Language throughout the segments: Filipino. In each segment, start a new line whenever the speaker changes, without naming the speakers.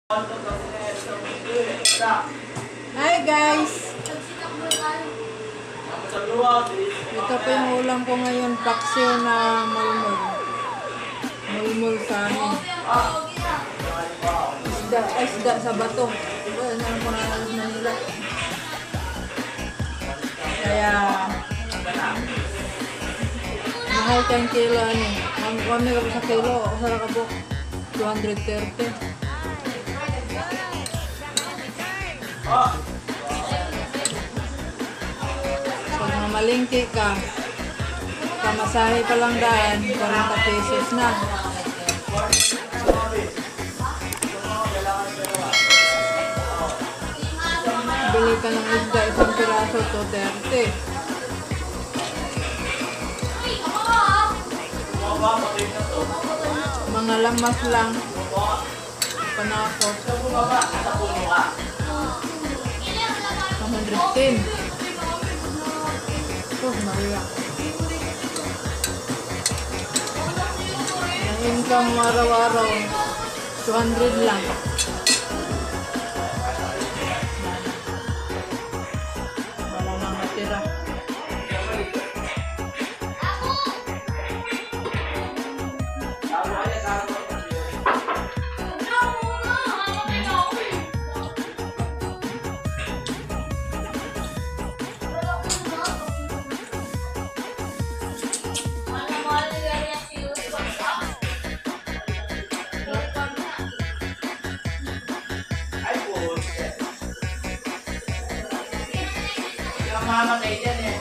Hi guys! Ito po yung ulam ko ngayon, paksiw na mulmul. Mulmul sa amin. Isda sa bato. Ito, yan po na alas Manila. Kaya, mahal tayong kilo ano. Kami ka po sa kilo, sa ka po, 230. Pag mamalingki ka, pamasahe pa lang daan, 40 pesos na. Bili ka ng isda, isang piraso, 230. Mga lamas lang, panakot. 110. Oh, Maria. Ang income araw-araw, 200 lang. Wala nang natira.
Mamatay dyan eh.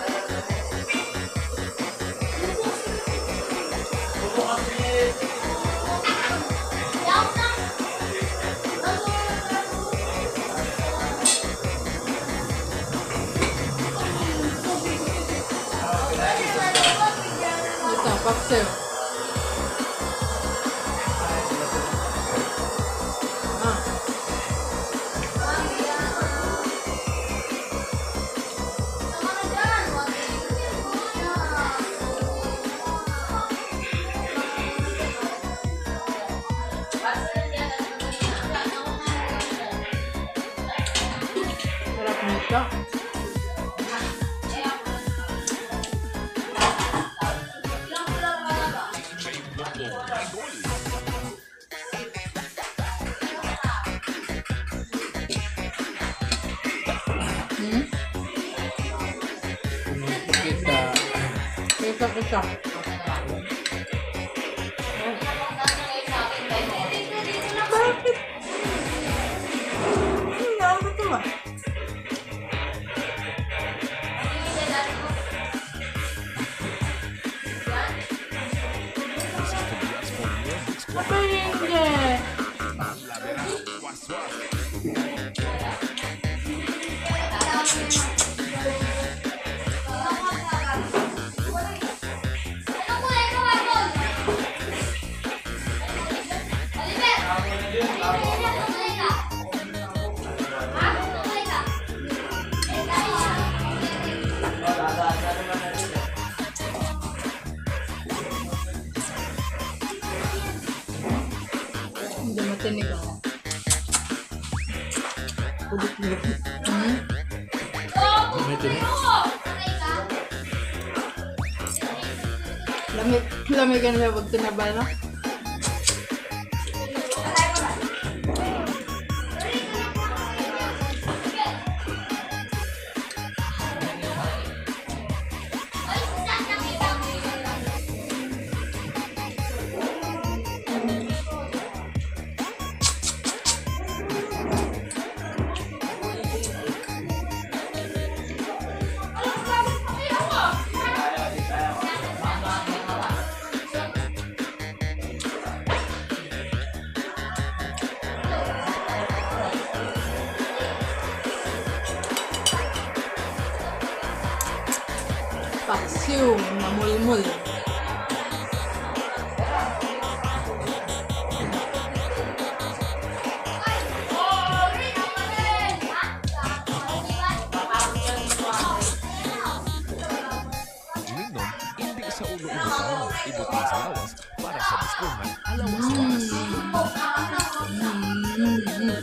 Ito, paksiw. Sarap nito. Kita. Bakit? Hindi ako ito ba? Apa hindi? Hindi matinig ako. Lamig ka na pag tinabal, no? Paksiw na mulmul. Ibutin sa lawas para sa diskuhan alawas. Gusto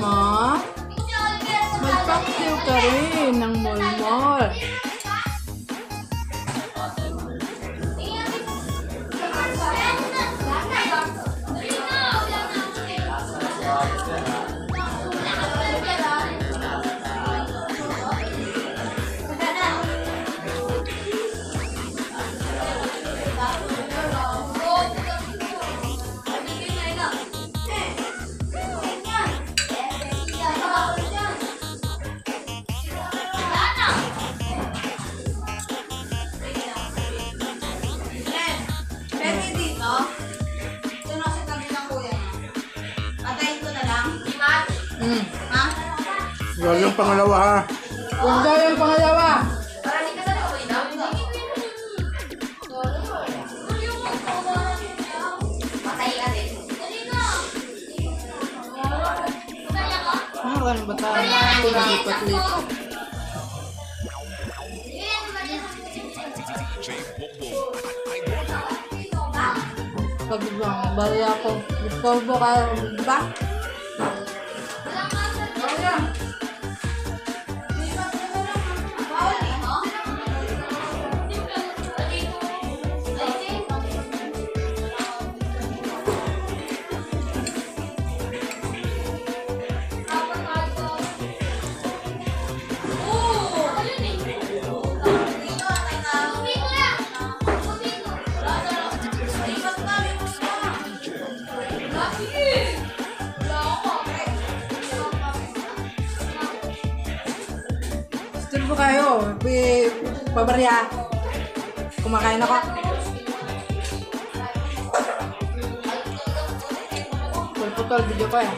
mo? Magpaksiw ka rin ng mulmol.
Yan yung pangalawa ha.
Huwag daw yung pangalawa. Ano ba tayo? Lipat-lipat. Pag-ibang, bali ako. Discover kayo, ba? Gusto kayo, pabarya. Kumakain ako. Putol video ko eh.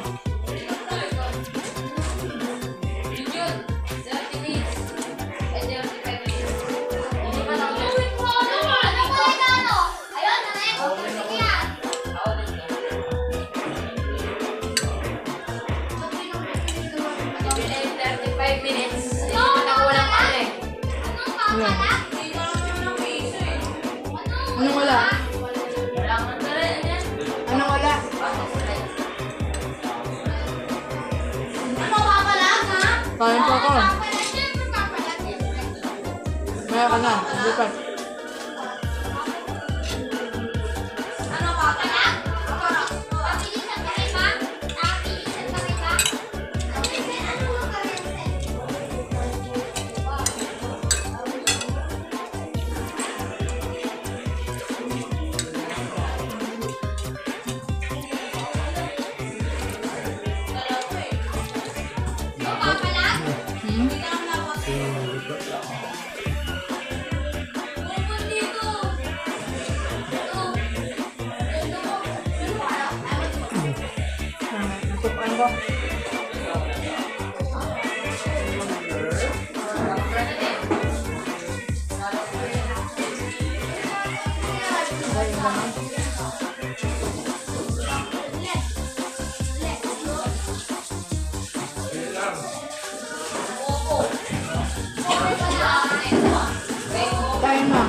Anong wala? Anong wala? Kain po ako. Maya ka na. Lipat. Natupan ko. Kain mo.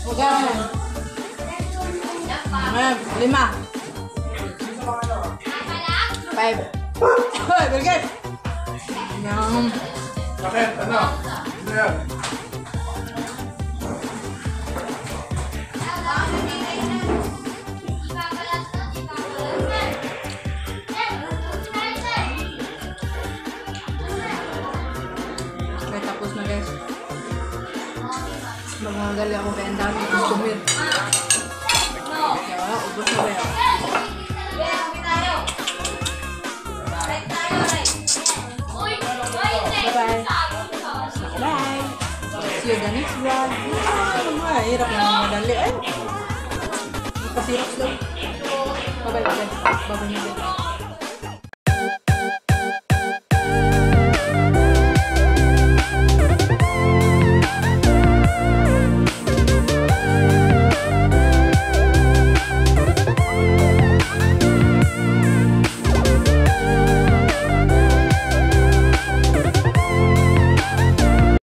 Huwag Ayan, 5. 5. Hoy, Birgit! Yan.
Bakit? Ano? Ano yan?
Okay, tapos na guys. Magagali ako kaya ang dami kong kumit. Kaya, ubos na kaya. Bye-bye. Bye. See you the next vlog. Hirap na madali. Ay! Pasirap daw. Bye-bye. Bye-bye. Bye-bye.